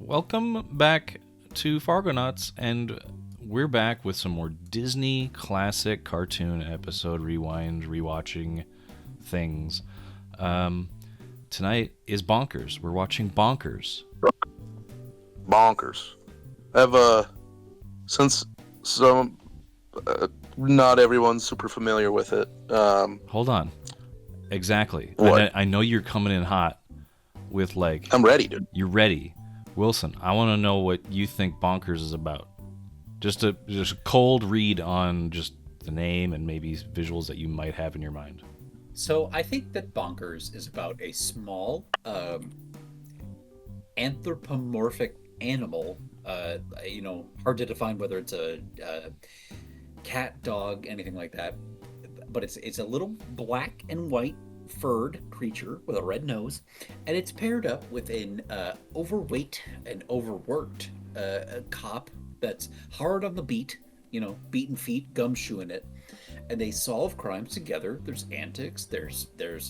Welcome back to Fargo Nuts, and we're back with some more Disney classic cartoon episode rewind, rewatching things. Tonight is Bonkers. We're watching Bonkers. Bonkers. I've since some not everyone's super familiar with it. Hold on. Exactly. What? I know you're coming in hot with I'm ready, dude. You're ready. Wilson, I want to know what you think Bonkers is about. Just a cold read on just the name and maybe visuals that you might have in your mind. So I think that Bonkers is about a small anthropomorphic animal. Hard to define whether it's a cat, dog, anything like that. But it's a little black and white furred creature with a red nose, and it's paired up with an overweight and overworked cop that's hard on the beat, beaten feet, gumshoeing it, and they solve crimes together. There's antics, there's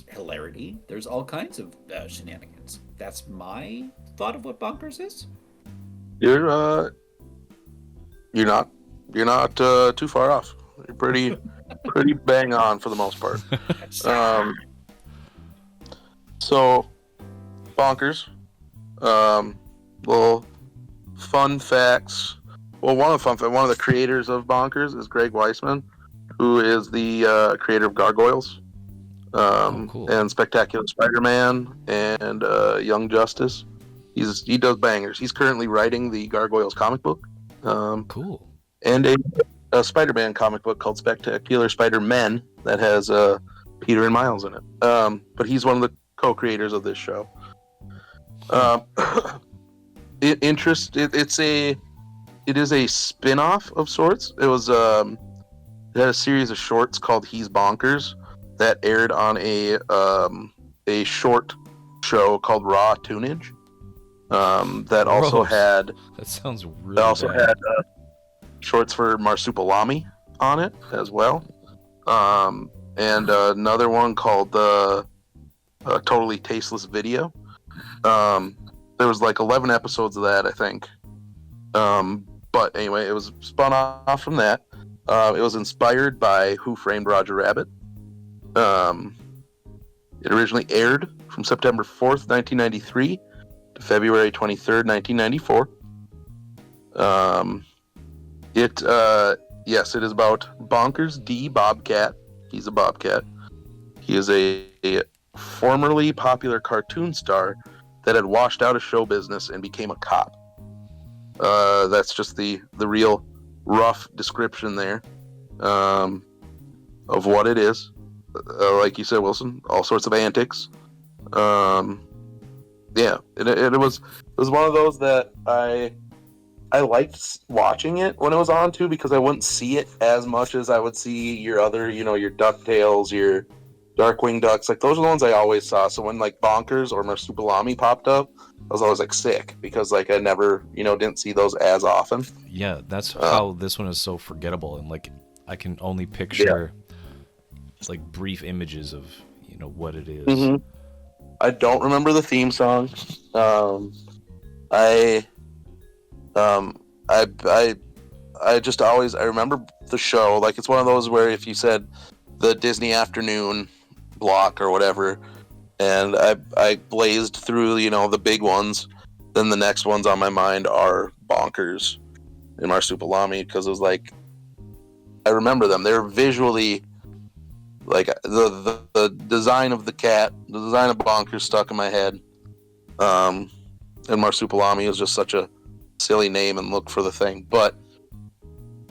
hilarity, there's all kinds of shenanigans. That's my thought of what Bonkers is. You're not too far off. You're pretty bang on for the most part. So, Bonkers. Little fun facts. Well, one of the creators of Bonkers is Greg Weisman, who is the creator of Gargoyles, cool. and Spectacular Spider-Man, and Young Justice. He does bangers. He's currently writing the Gargoyles comic book. Cool. And a Spider-Man comic book called Spectacular Spider-Men that has Peter and Miles in it. But he's one of the co-creators of this show. It is a spin-off of sorts. It was it had a series of shorts called He's Bonkers that aired on a short show called Raw Tunage. That also had That sounds really That also bad. had shorts for Marsupilami on it as well. And another one called Totally Tasteless Video. There was like 11 episodes of that, I think. But anyway, it was spun off from that. It was inspired by Who Framed Roger Rabbit. It originally aired from September 4th, 1993 to February 23rd, 1994. Yes, it is about Bonkers D. Bobcat. He's a bobcat. He is a formerly popular cartoon star that had washed out of show business and became a cop. That's just the real rough description there of what it is. Like you said, Wilson, all sorts of antics. Yeah, it was one of those that I liked watching it when it was on too, because I wouldn't see it as much as I would see your other, your DuckTales, your Darkwing Ducks. Like, those are the ones I always saw. So when like Bonkers or Marsupilami popped up, I was always like sick, because like I never, didn't see those as often. Yeah, that's how this one is so forgettable, and like I can only picture like brief images of what it is. Mm-hmm. I don't remember the theme song. I just always, I remember the show. Like, it's one of those where if you said the Disney afternoon block or whatever, and I blazed through, the big ones, then the next ones on my mind are Bonkers and Marsupilami, because it was like, I remember them. They're visually, like, the design of the cat, the design of Bonkers stuck in my head. And Marsupilami was just such a silly name and look for the thing. But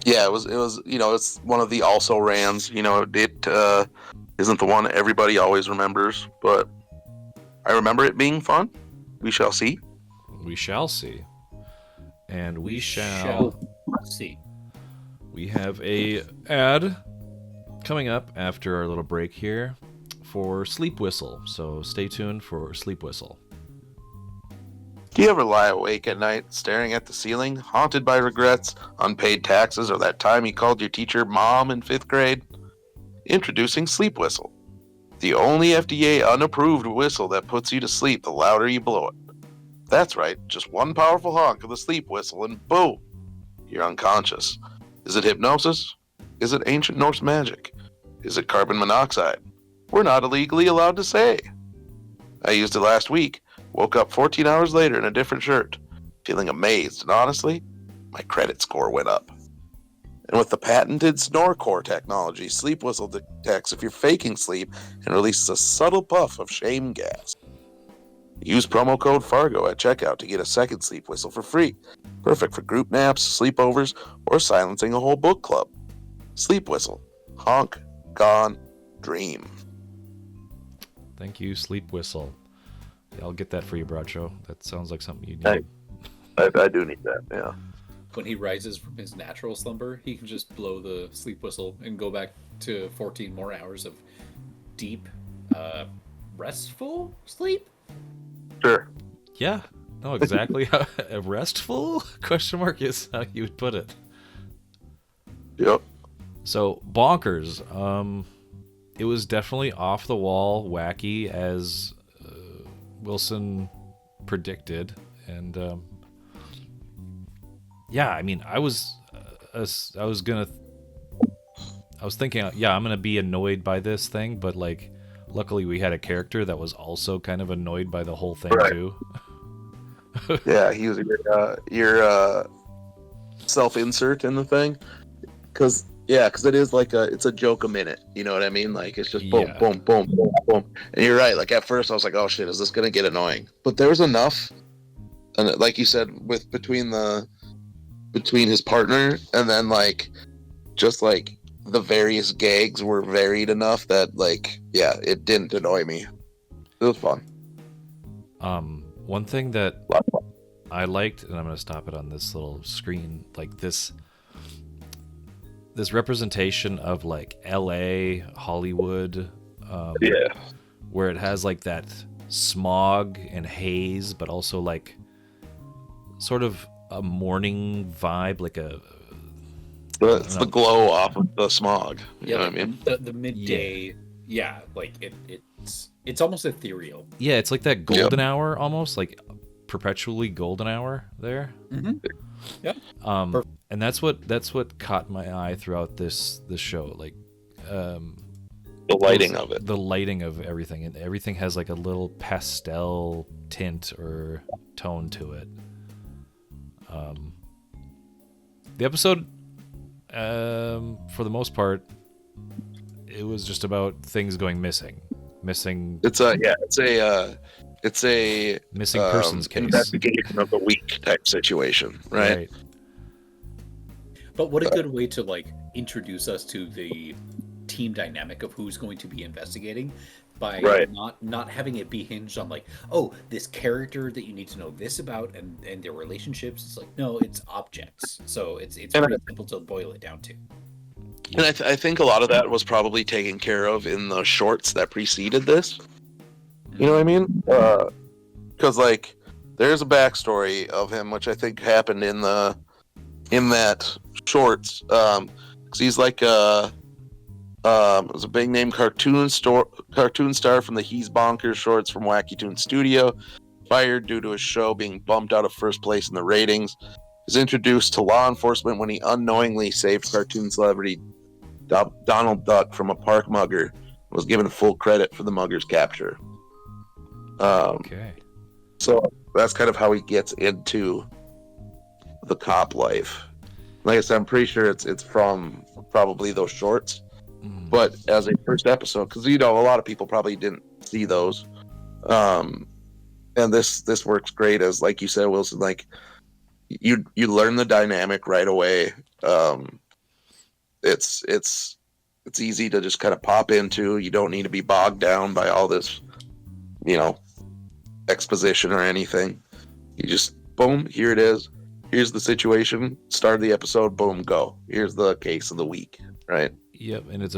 yeah, it was it's one of the also rans. It isn't the one everybody always remembers, but I remember it being fun. We shall see. We shall see. And we shall see. We have a ad coming up after our little break here for Sleepwhzzl. So stay tuned for Sleepwhzzl. Do you ever lie awake at night, staring at the ceiling, haunted by regrets, unpaid taxes, or that time you called your teacher mom in 5th grade? Introducing Sleepwhzzl, the only FDA unapproved whistle that puts you to sleep the louder you blow it. That's right, just one powerful honk of the sleep whistle and boom, you're unconscious. Is it hypnosis? Is it ancient Norse magic? Is it carbon monoxide? We're not illegally allowed to say. I used it last week, woke up 14 hours later in a different shirt, feeling amazed, and honestly, my credit score went up. And with the patented Snorecore technology, Sleepwhzzl detects if you're faking sleep and releases a subtle puff of shame gas. Use promo code FARGO at checkout to get a second sleep whistle for free. Perfect for group naps, sleepovers, or silencing a whole book club. Sleepwhzzl. Honk, gone, dream. Thank you, Sleepwhzzl. Yeah, I'll get that for you, Bradshaw. That sounds like something you need. Hey, I do need that, yeah. When he rises from his natural slumber, he can just blow the sleep whistle and go back to 14 more hours of deep, restful sleep. Sure. Yeah. No, exactly. A restful question mark is how you would put it. Yep. So, Bonkers. It was definitely off the wall, wacky, as Wilson predicted, and yeah, I mean, I was thinking, yeah, I'm gonna be annoyed by this thing, but like, luckily we had a character that was also kind of annoyed by the whole thing too. Yeah, he was your self-insert in the thing, because it is like it's a joke a minute. You know what I mean? Like it's just boom, boom, boom, boom, boom. And you're right. Like at first I was like, oh shit, is this gonna get annoying? But there was enough, and like you said, with between his partner and then like just like the various gags were varied enough that like it didn't annoy me. It was fun. One thing that I liked, and I'm gonna stop it on this little screen, like this representation of like LA, Hollywood, where it has like that smog and haze, but also like sort of a morning vibe, like it's the glow off of the smog. You know what I mean? The midday, like it's almost ethereal. Yeah, it's like that golden hour, almost like perpetually golden hour there. Mm-hmm. Yeah. And that's what caught my eye throughout this show, like the lighting of it. The lighting of everything, and everything has like a little pastel tint or tone to it. The episode, for the most part, it was just about things going missing. It's a missing persons case, investigation of the week type situation, right? But what a good way to like introduce us to the team dynamic of who's going to be investigating by not having it be hinged on like, oh, this character that you need to know this about and their relationships. It's like, no, it's objects. So it's pretty simple to boil it down to. And I think a lot of that was probably taken care of in the shorts that preceded this. You know what I mean? Because like there's a backstory of him, which I think happened in that shorts. Because he's like was a big name cartoon star from the He's Bonkers shorts from Wacky Toon Studio. Fired due to his show being bumped out of first place in the ratings. Was introduced to law enforcement when he unknowingly saved cartoon celebrity Donald Duck from a park mugger. Was given full credit for the mugger's capture. Okay. So that's kind of how he gets into the cop life. Like I said, I'm pretty sure it's from probably those shorts. But as a first episode, because a lot of people probably didn't see those, and this works great as, like you said, Wilson. Like you learn the dynamic right away. It's easy to just kind of pop into. You don't need to be bogged down by all this, exposition or anything. You just boom, here it is. Here's the situation. Start of the episode. Boom, go. Here's the case of the week. Right. Yep, and it's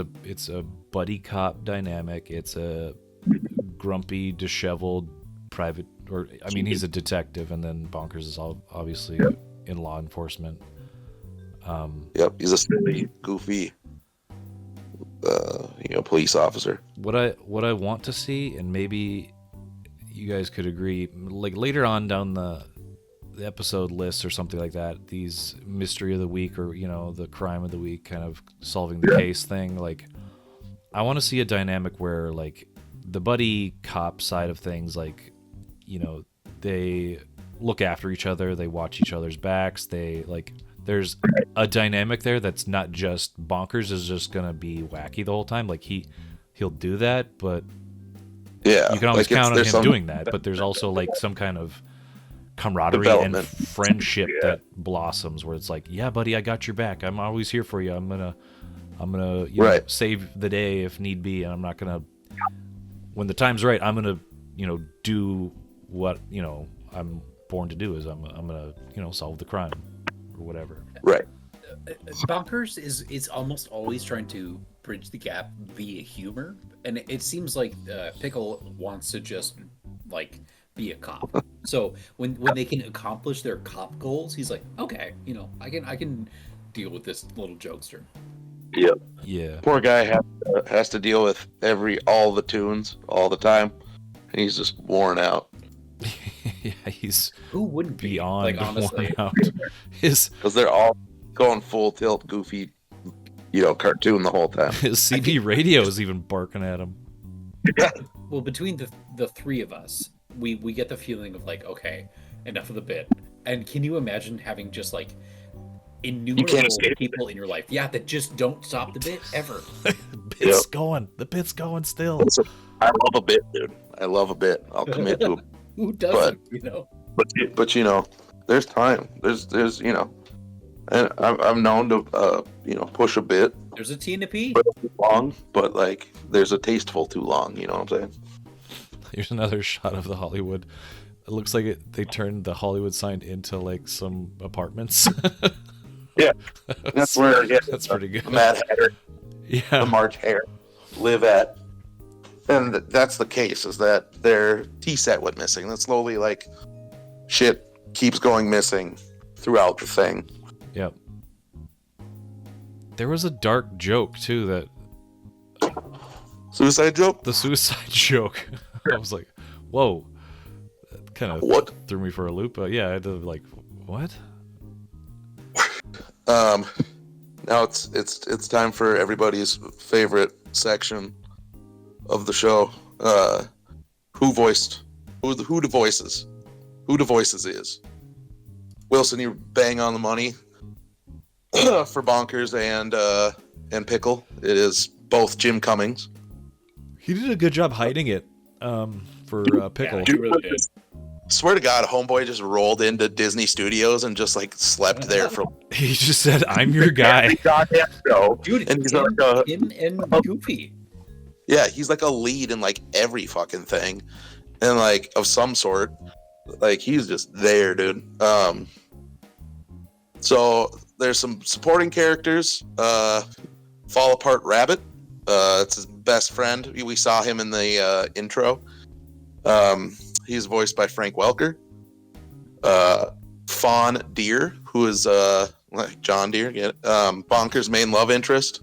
a buddy cop dynamic. It's a grumpy, disheveled private, he's a detective, and then Bonkers is obviously in law enforcement. Yep, he's a silly, goofy, police officer. What I want to see, and maybe, you guys could agree, like later on down the episode list or something like that, these mystery of the week or the crime of the week, kind of solving the case thing. Like, I want to see a dynamic where like the buddy cop side of things, like they look after each other, they watch each other's backs, they like. There's a dynamic there that's not just Bonkers is just gonna be wacky the whole time. Like he'll do that, but yeah, you can always count on him doing that. But there's also like some kind of camaraderie and friendship that blossoms where it's like, yeah, buddy, I got your back. I'm always here for you. I'm gonna save the day if need be, and I'm not gonna. When the time's right, I'm gonna do what I'm born to do. Is I'm gonna solve the crime. Or whatever. Right. Bonkers is almost always trying to bridge the gap via humor, and it seems like Pickle wants to just like be a cop. So when they can accomplish their cop goals, he's like, okay, I can deal with this little jokester. Yep. Yeah. Poor guy has to deal with all the tunes all the time, and he's just worn out. Yeah, he's who wouldn't be beyond like honestly out. Because they're all going full tilt, goofy, cartoon the whole time. His CB radio is even barking at him. Yeah. Well, between the three of us, we get the feeling of like, okay, enough of the bit. And can you imagine having just like innumerable people in your life, that just don't stop the bit ever? Bit's going. The bit's going still. I love a bit, dude. I love a bit. I'll commit to it. Who doesn't? But there's time. There's and I'm known to push a bit. There's a T and a P. Long, but like there's a tasteful too long. You know what I'm saying? Here's another shot of the Hollywood. It looks like they turned the Hollywood sign into like some apartments. Yeah, that's where that's pretty good. The Mad Hatter, the March Hare live at. And that's the case, is that their tea set went missing. That slowly, like, shit keeps going missing throughout the thing. Yep. There was a dark joke, too, that... Suicide joke? The suicide joke. I was like, whoa. That kind of threw me for a loop. But yeah, I had to, like, what? Now it's time for everybody's favorite section of the show. Who the voices is. Wilson, you bang on the money for Bonkers and Pickle. It is both Jim Cummings. He did a good job hiding it for Pickle. Yeah, he really did. Swear to God, homeboy just rolled into Disney Studios and just like slept there for. He just said, "I'm your guy." Dude, and he's him and Goofy. Yeah, he's like a lead in like every fucking thing, and like of some sort. Like he's just there, dude. So there's some supporting characters. Fall Apart Rabbit. It's his best friend. We saw him in the intro. He's voiced by Frank Welker. Fawn Deer, who is like John Deere, Bonkers' main love interest,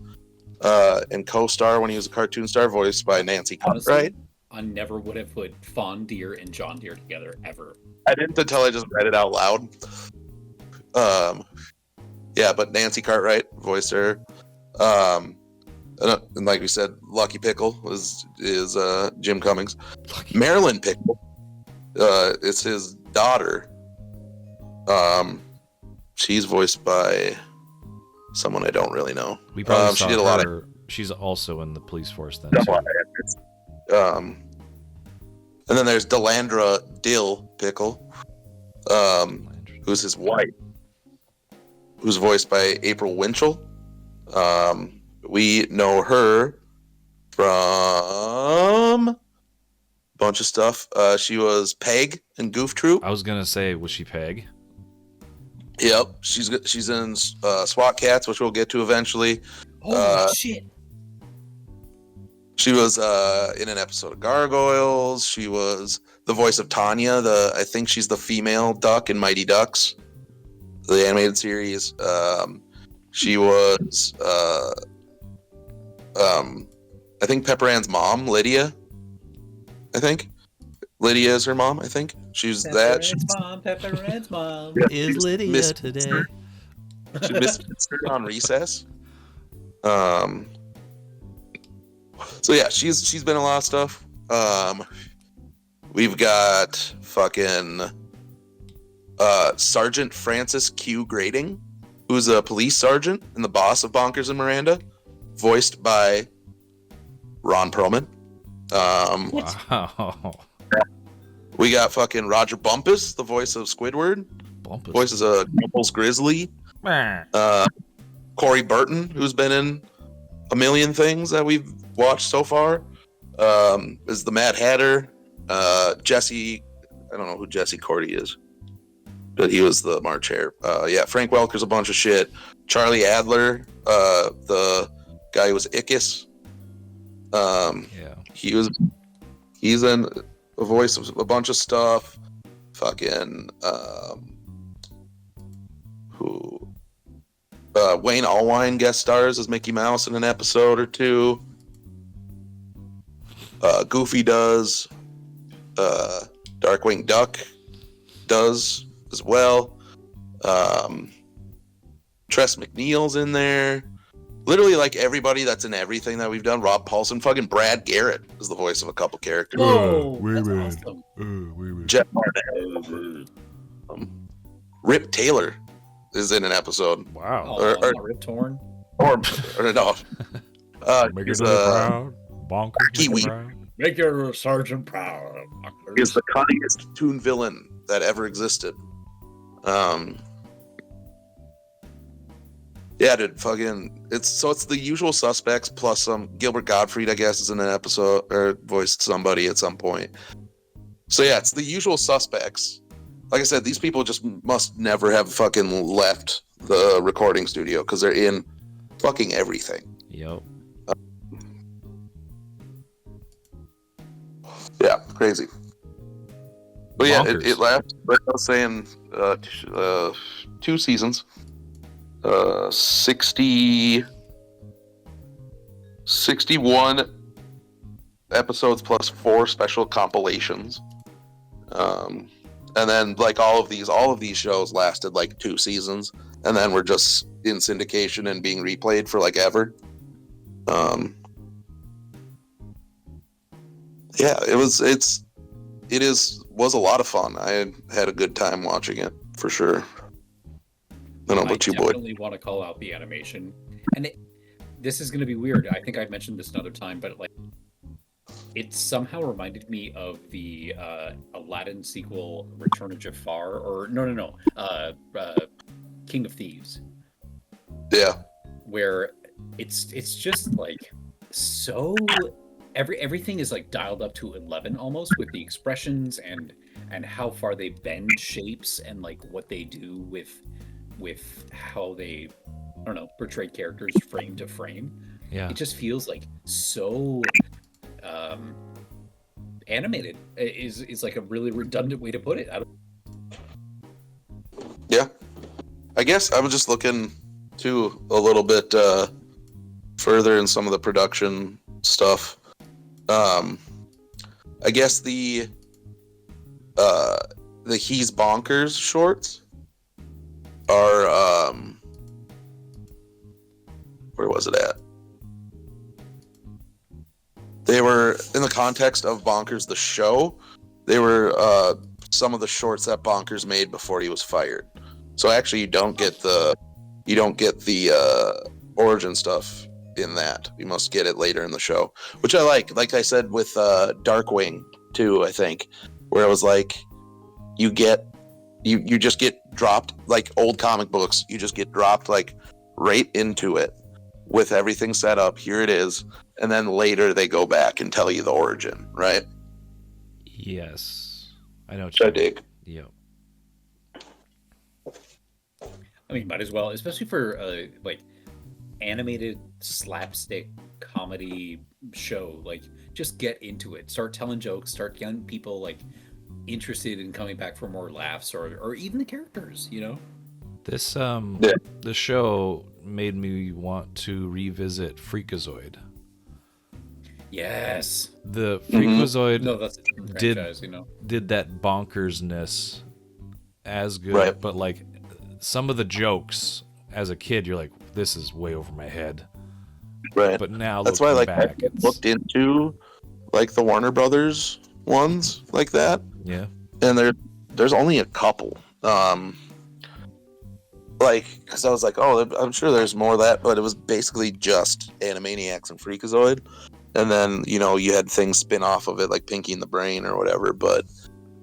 and co-star when he was a cartoon star, voiced by Nancy Cartwright. I never would have put Fawn Deer and John Deere together ever. I didn't until I just read it out loud. Yeah, but Nancy Cartwright voiced her. And like we said, Lucky Pickle is Jim Cummings. Marilyn Pickle, it's his daughter. She's voiced by someone I don't really know. We probably saw she did a lot of. She's also in the police force then. And then there's Delandra Dill Pickle, who's his wife, who's voiced by April Winchell. We know her from a bunch of stuff. She was Peg in Goof Troop. I was gonna say, was she Peg? Yep, she's in SWAT Cats, which we'll get to eventually. Holy shit! She was in an episode of Gargoyles. She was the voice of Tanya. I think she's the female duck in Mighty Ducks, the animated series. She was, I think Pepper Ann's mom, Lydia. I think Lydia is her mom, I think. She's that. Pepper Red's mom. Is Lydia today? She missed on recess. So yeah, she's been in a lot of stuff. We've got fucking Sergeant Francis Q. Grading, who's a police sergeant and the boss of Bonkers and Miranda, voiced by Ron Perlman. Wow. We got fucking Roger Bumpus, the voice of Squidward. Bumpus. Voices of Grumples Grizzly. Corey Burton, who's been in a million things that we've watched so far, is the Mad Hatter. Jesse, I don't know who Jesse Cordy is, but he was the March Hare. Yeah, Frank Welker's a bunch of shit. Charlie Adler, the guy who was Ickis. Yeah. He's in a voice of a bunch of stuff. Fucking Wayne Allwine guest stars as Mickey Mouse in an episode or two. Goofy does. Darkwing Duck does as well. Tress McNeil's in there. Literally, like, everybody that's in everything that we've done. Rob Paulson, fucking Brad Garrett is the voice of a couple characters. Whoa, that's awesome. Jeff Barnett. Rip Taylor is in an episode. Wow. Oh, or Rip Torn. Or no. Make he's it proud. Bonkers. Kiwi. Make your sergeant proud. He's the cunningest toon villain that ever existed. Yeah, dude, fucking, it's the usual suspects plus some. Gilbert Gottfried, I guess, is in an episode or voiced somebody at some point. So yeah, it's the usual suspects. Like I said, these people just must never have fucking left the recording studio because they're in fucking everything. Yep. Yeah, crazy. But yeah, Bonkers. it lasted, like I was saying, 2 seasons. 61 episodes plus 4 special compilations. And then, like, all of these shows lasted like 2 seasons, and then were just in syndication and being replayed for like ever. Yeah, it was a lot of fun. I had a good time watching it for sure. I don't know about you, boy. I definitely want to call out the animation, and this is going to be weird. I think I've mentioned this another time, but like, it somehow reminded me of the Aladdin sequel, Return of Jafar, or no, King of Thieves. Yeah, where it's just like so everything is like dialed up to 11 almost, with the expressions and how far they bend shapes and like what they do with how they, I don't know, portray characters frame to frame. Yeah. It just feels like so animated is like a really redundant way to put it. Yeah. I guess I was just looking too a little bit further in some of the production stuff. I guess the He's Bonkers shorts are where was it at? They were in the context of Bonkers the show. They were some of the shorts that Bonkers made before he was fired. So actually, you don't get the origin stuff in that. You must get it later in the show, which I like. Like I said with Darkwing too, I think, where it was like you just get dropped like old comic books. You just get dropped like right into it with everything set up. Here it is, and then later they go back and tell you the origin, right? Yes, I know. Which I dig. Yep. I mean, might as well, especially for like animated slapstick comedy show. Like, just get into it. Start telling jokes. Start getting people like interested in coming back for more laughs, or even the characters. You know, This the show made me want to revisit Freakazoid. Yes. The Freakazoid No, that's a did franchise, you know. did that bonkersness as good, Right. but like some of the jokes as a kid, you're like, this is way over my head. Right. But now That's why looking like I back, it's looked into like the Warner Brothers ones like that, yeah, and there's only a couple. Like, because I was like, oh, I'm sure there's more of that, but it was basically just Animaniacs and Freakazoid, and then you had things spin off of it like Pinky and the Brain or whatever, but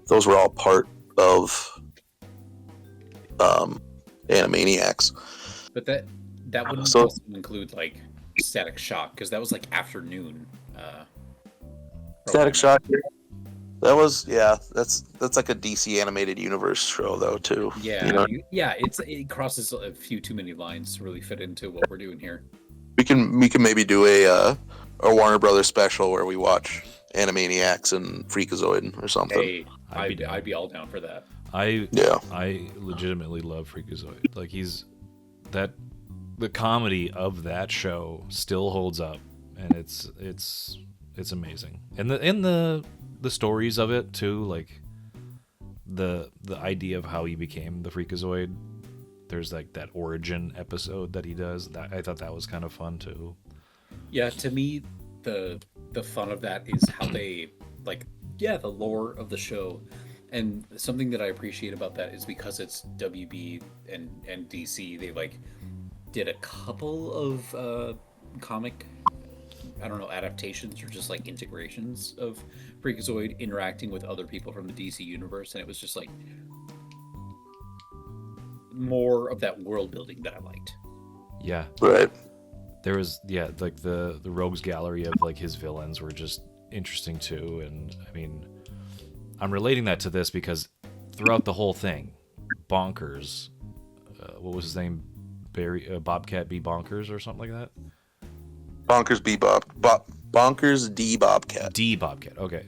those were all part of Animaniacs. But that wouldn't So- also include like Static Shock, because that was like afternoon. Static programming. Shock. That was that's like a DC animated universe show though too. Yeah, You know? it crosses a few too many lines to really fit into what we're doing here. We can maybe do a Warner Brothers special where we watch Animaniacs and Freakazoid or something. Hey, I'd be all down for that. I Yeah. legitimately love Freakazoid. Like the comedy of that show still holds up, and it's amazing. And the stories of it too, like the idea of how he became the Freakazoid. There's like that origin episode that he does. That I thought that was kind of fun too. Yeah, to me, the fun of that is how they the lore of the show, and something that I appreciate about that is because it's WB and DC. They did a couple of comic, I don't know, adaptations or just like integrations of Freakazoid interacting with other people from the DC universe, and it was just like more of that world building that I liked. Yeah. Right. There was like the rogues gallery of like his villains were just interesting too, and I mean, I'm relating that to this because throughout the whole thing, Bonkers, what was his name, Bobcat B. Bonkers or something like that. Bonkers Bonkers D Bobcat. D Bobcat. Okay.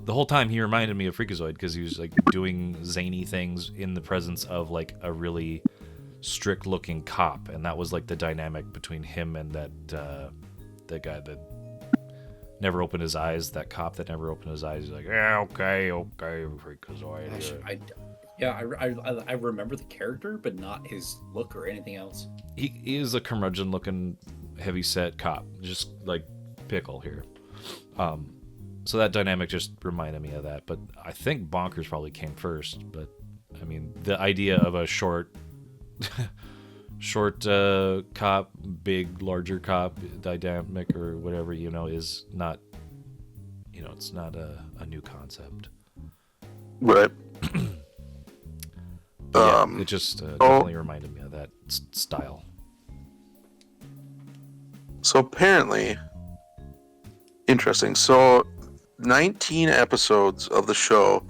The whole time he reminded me of Freakazoid because he was like doing zany things in the presence of like a really strict looking cop, and that was like the dynamic between him and that guy that never opened his eyes, that cop that never opened his eyes. He's like, yeah, okay, Freakazoid. I remember the character, but not his look or anything else. He is a curmudgeon looking heavy set cop, just like Pickle here. So that dynamic just reminded me of that, but I think Bonkers probably came first. But I mean, the idea of a short cop, big, larger cop dynamic or whatever, is not, it's not a new concept. Right. It just definitely reminded me of that style. So apparently, interesting. So 19 episodes of the show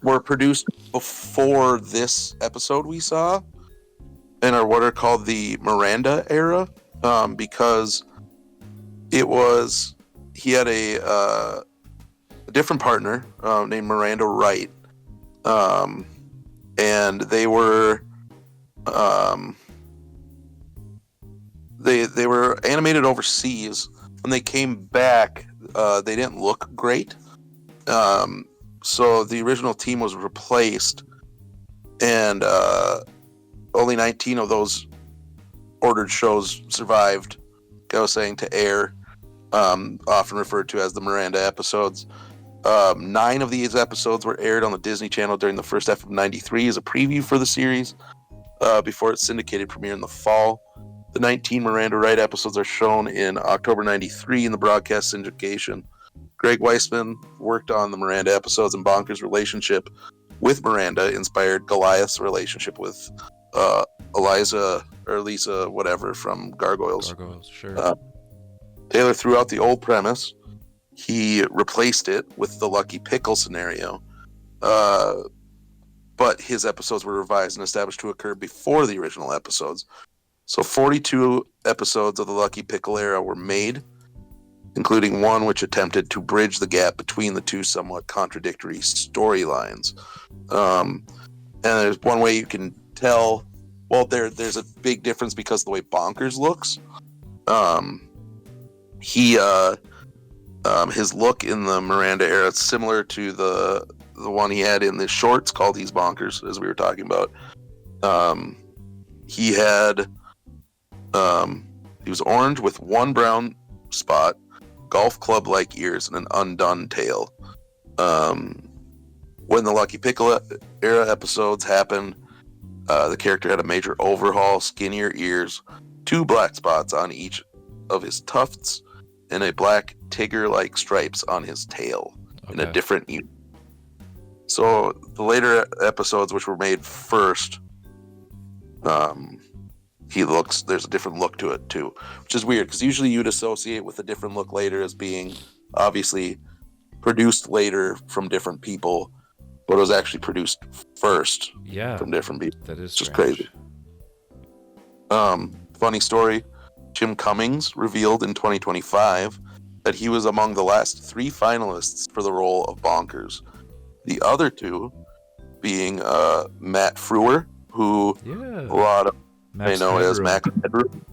were produced before this episode we saw, and are what are called the Miranda era, because he had a different partner named Miranda Wright, and they were they were animated overseas. When they came back, they didn't look great. So the original team was replaced, and only 19 of those ordered shows survived, I was saying, to air, often referred to as the Miranda episodes. 9 of these episodes were aired on the Disney Channel during the first half of '93 as a preview for the series, before its syndicated premiere in the fall. The 19 Miranda Wright episodes are shown in October '93 in the broadcast syndication. Greg Weisman worked on the Miranda episodes, and Bonkers' relationship with Miranda inspired Goliath's relationship with Eliza or Lisa, whatever, from Gargoyles. Gargoyles, sure. Taylor threw out the old premise. He replaced it with the Lucky Pickle scenario. But his episodes were revised and established to occur before the original episodes. So 42 episodes of the Lucky Pickle era were made, including one which attempted to bridge the gap between the two somewhat contradictory storylines. And there's one way you can tell. Well, there's a big difference because of the way Bonkers looks. he his look in the Miranda era is similar to the one he had in the shorts called He's Bonkers, as we were talking about. He had he was orange with one brown spot, golf club like ears, and an undone tail. When the Lucky Pickle era episodes happened, the character had a major overhaul, skinnier ears, 2 black spots on each of his tufts, and a black Tigger-like stripes on his tail in a different ear. So the later episodes, which were made first, there's a different look to it too, which is weird because usually you'd associate with a different look later as being obviously produced later from different people, but it was actually produced first from different people. That is just crazy. Funny story, Jim Cummings revealed in 2025 that he was among the last 3 finalists for the role of Bonkers. The other 2 being Matt Frewer, who a lot of may know as Mac Headroom,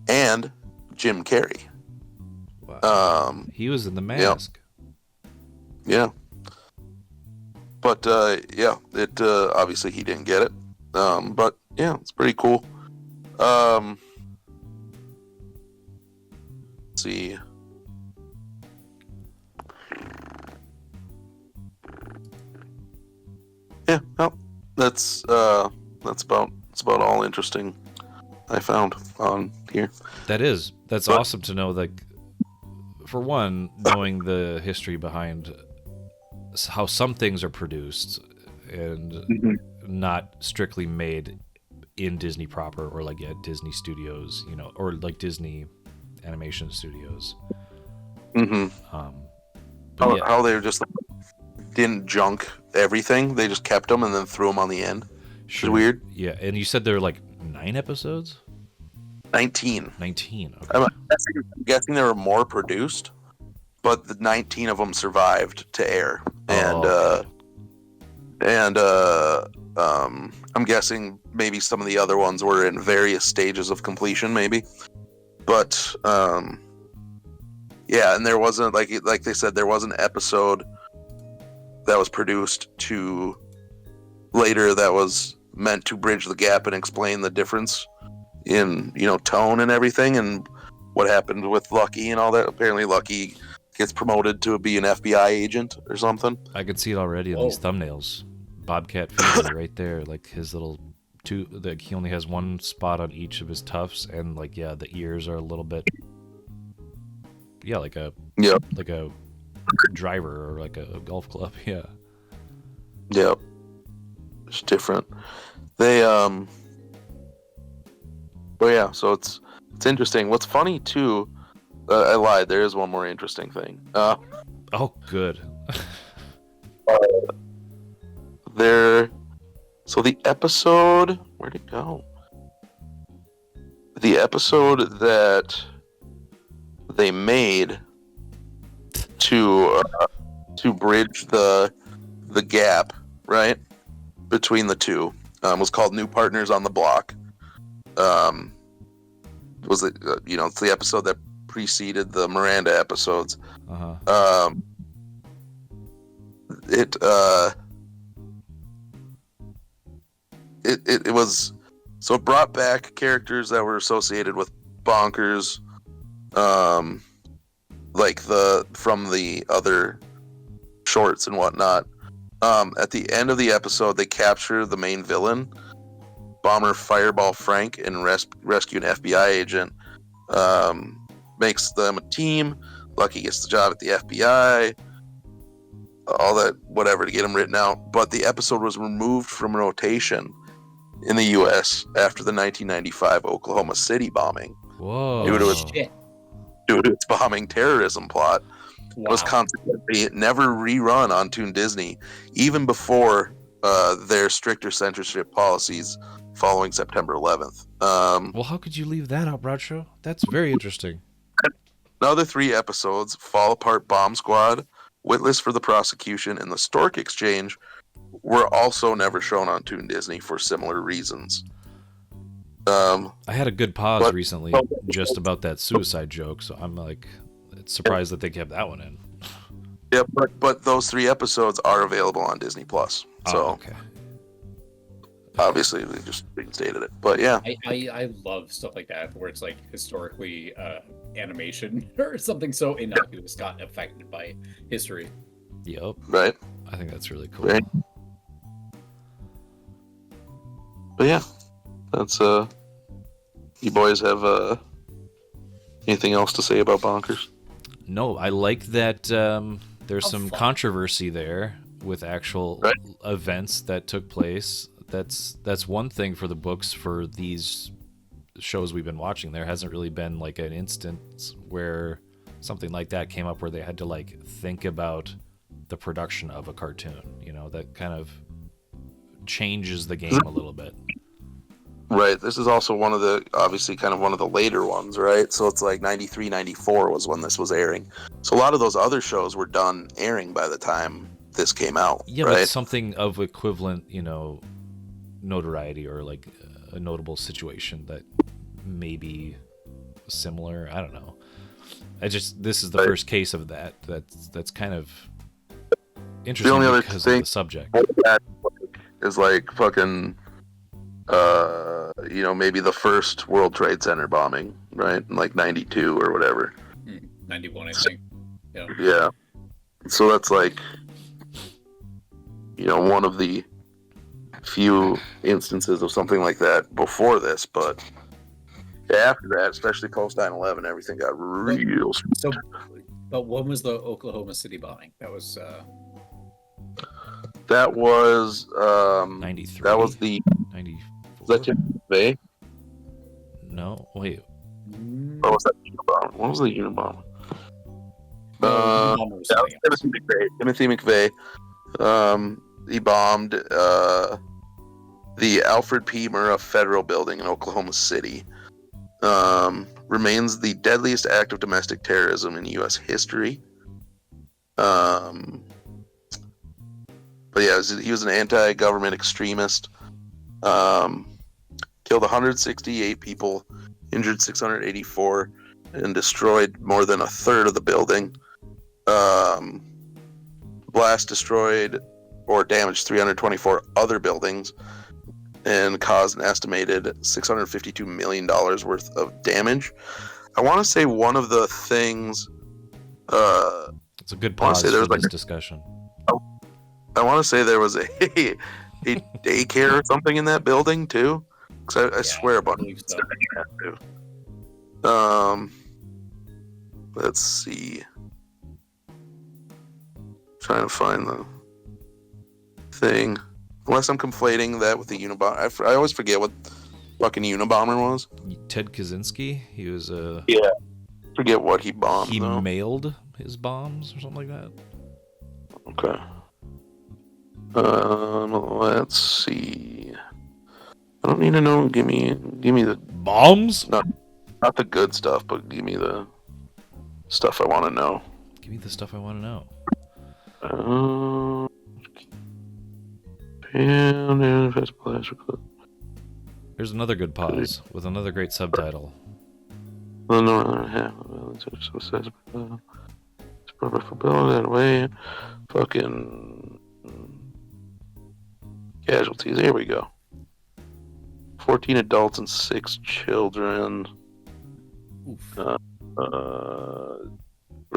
and Jim Carrey. Wow. He was in The Mask. Yeah. But it obviously he didn't get it. But yeah, it's pretty cool. Let's see. Yeah, well, that's about all interesting I found on here. That's awesome to know. Like, for one, knowing the history behind how some things are produced and not strictly made in Disney proper, or like at Disney Studios, or like Disney Animation Studios. How they just didn't junk everything; they just kept them and then threw them on the end. Sure. It's weird. Yeah, and you said there were like 9 episodes. 19. 19. Okay. I'm guessing there were more produced, but the 19 of them survived to air, and I'm guessing maybe some of the other ones were in various stages of completion, maybe. But yeah, and there wasn't like they said there was an episode that was produced to later that was meant to bridge the gap and explain the difference in tone and everything, and what happened with Lucky and all that. Apparently Lucky gets promoted to be an FBI agent or something. I could see it already in these thumbnails. Bobcat Fever right there, like his little 2, like he only has 1 spot on each of his tufts, and like the ears are a little bit like a driver or like a golf club. It's different. They but yeah, so it's interesting. What's funny too, I lied, there is one more interesting thing. Oh, good. So the episode, where'd it go? The episode that they made to bridge the gap, right, between the two, was called New Partners on the Block. Was it it's the episode that preceded the Miranda episodes. It was, so it brought back characters that were associated with Bonkers, like from the other shorts and whatnot. At the end of the episode, they capture the main villain, Bomber Fireball Frank, and rescue an FBI agent. Makes them a team. Lucky gets the job at the FBI. All that, whatever, to get him written out. But the episode was removed from rotation in the U.S. after the 1995 Oklahoma City bombing. Whoa. Due to its bombing terrorism plot. Wow. It was consequently never rerun on Toon Disney, even before their stricter censorship policies following September 11th. Well, how could you leave that out, Bradshaw? That's very interesting. Another 3 episodes, Fall Apart Bomb Squad, Witless for the Prosecution, and The Stork Exchange, were also never shown on Toon Disney for similar reasons. I had a good pause recently just about that suicide joke, so I'm like surprised that they kept that one in. Yeah, but those 3 episodes are available on Disney Plus. So okay. Obviously, we just reinstated it. But yeah, I love stuff like that where it's like historically animation or something so innocuous got affected by history. Yep. Right. I think that's really cool. Right. But yeah, that's you boys have anything else to say about Bonkers? No, I like that there's some controversy there with actual events that took place. That's one thing for the books for these shows we've been watching. There hasn't really been like an instance where something like that came up where they had to like think about the production of a cartoon. You know, that kind of changes the game a little bit. Right. This is also obviously kind of one of the later ones, right? So it's like 93, 94 was when this was airing. So a lot of those other shows were done airing by the time this came out. Yeah, right? But something of equivalent, notoriety or like a notable situation that may be similar. I don't know. This is the first case of that. That's kind of interesting because of the subject. Is like fucking maybe the first World Trade Center bombing, right? In like 92 or whatever. 91, I think. Yeah. Yeah. So that's like, one of the few instances of something like that before this, but after that, especially post 9/11, everything got real. So, but when was the Oklahoma City bombing? That was 93. That was the 94. Was that Timothy McVeigh? No, wait. Or was that Unabomber? What was the Unabomber? That was Timothy McVeigh. He bombed the Alfred P. Murrah Federal Building in Oklahoma City. Remains the deadliest act of domestic terrorism in U.S. history. But yeah, he was an anti-government extremist. Killed 168 people, injured 684, and destroyed more than a third of the building. Blast destroyed or damaged 324 other buildings and caused an estimated $652 million worth of damage. I want to say one of the things... it's a good pause for this discussion. I want to say there was a daycare or something in that building, too. Because I swear a bunch of stuff too. Let's see. Trying to find the thing. Unless I'm conflating that with the Unabomber. I always forget what fucking Unabomber was. Ted Kaczynski? He was a... Yeah. Forget what he bombed, He mailed his bombs or something like that? Okay. Let's see. I don't need to know. Give me the bombs. Not the good stuff, but give me the stuff I want to know. Give me the stuff I want to know. Here's another good pause with another great subtitle. Fucking casualties. Here we go. 14 adults and 6 children were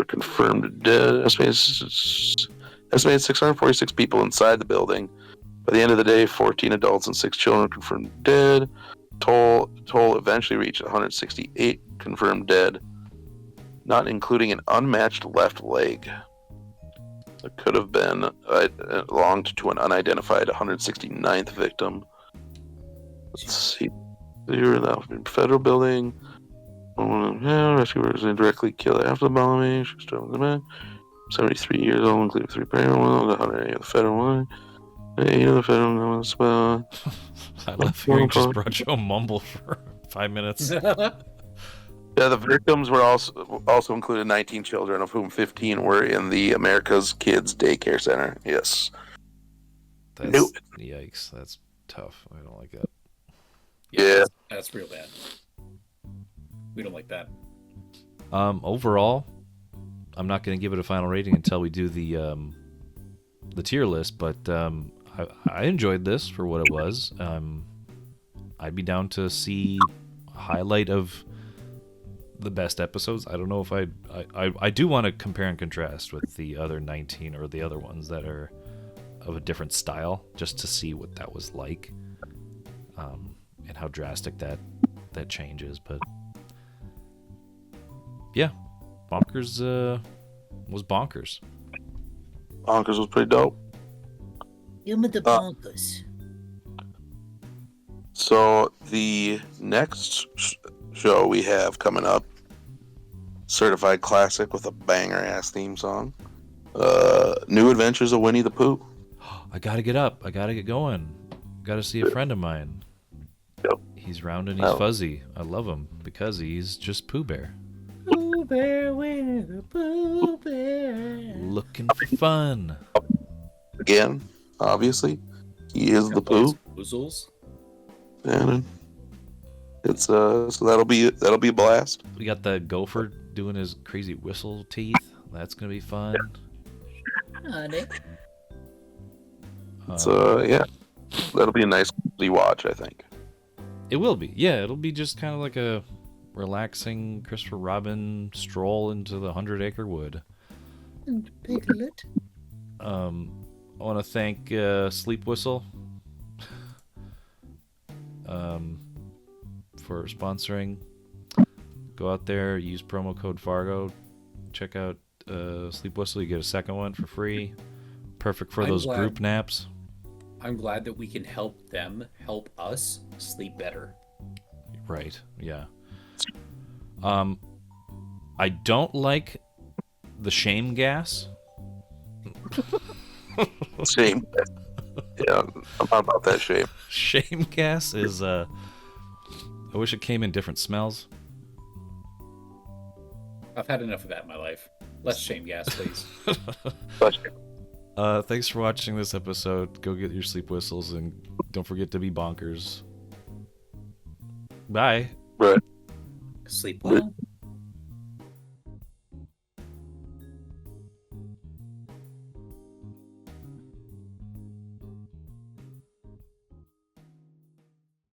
confirmed dead. Estimated 646 people inside the building. By the end of the day, 14 adults and 6 children confirmed dead. Toll eventually reached 168 confirmed dead, not including an unmatched left leg. It could have been belonged to an unidentified 169th victim. Let's see. They were in the federal building. Rescuers indirectly killed after the bombing. 73 years old, including 3 parent ones, 180 of the federal one. 8 of the federal ones. I love hearing just Bracho mumble for 5 minutes. Yeah, the victims were also included 19 children, of whom 15 were in the America's Kids Daycare Center. Yes. Yikes, that's tough. I don't like that. Yeah. That's real bad. We don't like that. Overall, I'm not going to give it a final rating until we do the tier list, but I enjoyed this for what it was. I'd be down to see a highlight of the best episodes. I don't know if I do want to compare and contrast with the other 19 or the other ones that are of a different style, just to see what that was like, and how drastic that change is. But yeah, Bonkers was bonkers. Bonkers was pretty dope. Give me the bonkers. So the next show we have coming up, certified classic with a banger ass theme song. New Adventures of Winnie the Pooh. I gotta get up. I gotta get going. Gotta see a friend of mine. Yep. He's round and he's fuzzy. I love him because he's just Pooh Bear. Pooh Bear, Winnie the Pooh Bear. Looking for fun. Again, obviously, he is the Pooh. Wuzzles. And it's so that'll be a blast. We got the gopher doing his crazy whistle teeth. That's gonna be fun. So yeah, that'll be a nice watch, I think. It will be. Yeah, it'll be just kind of like a relaxing Christopher Robin stroll into the 100-acre wood. And Piglet. I want to thank Sleepwhzzl for sponsoring. Go out there, use promo code FARGO. Check out Sleepwhzzl. You get a second one for free. Perfect for those group naps. I'm glad that we can help them help us sleep better. Right, yeah. I don't like the shame gas. Shame. Yeah, I'm not about that shame. Shame gas is, I wish it came in different smells. I've had enough of that in my life. Less shame gas, please. Thanks for watching this episode. Go get your sleep whistles and don't forget to be bonkers. Bye. Right. Sleep well.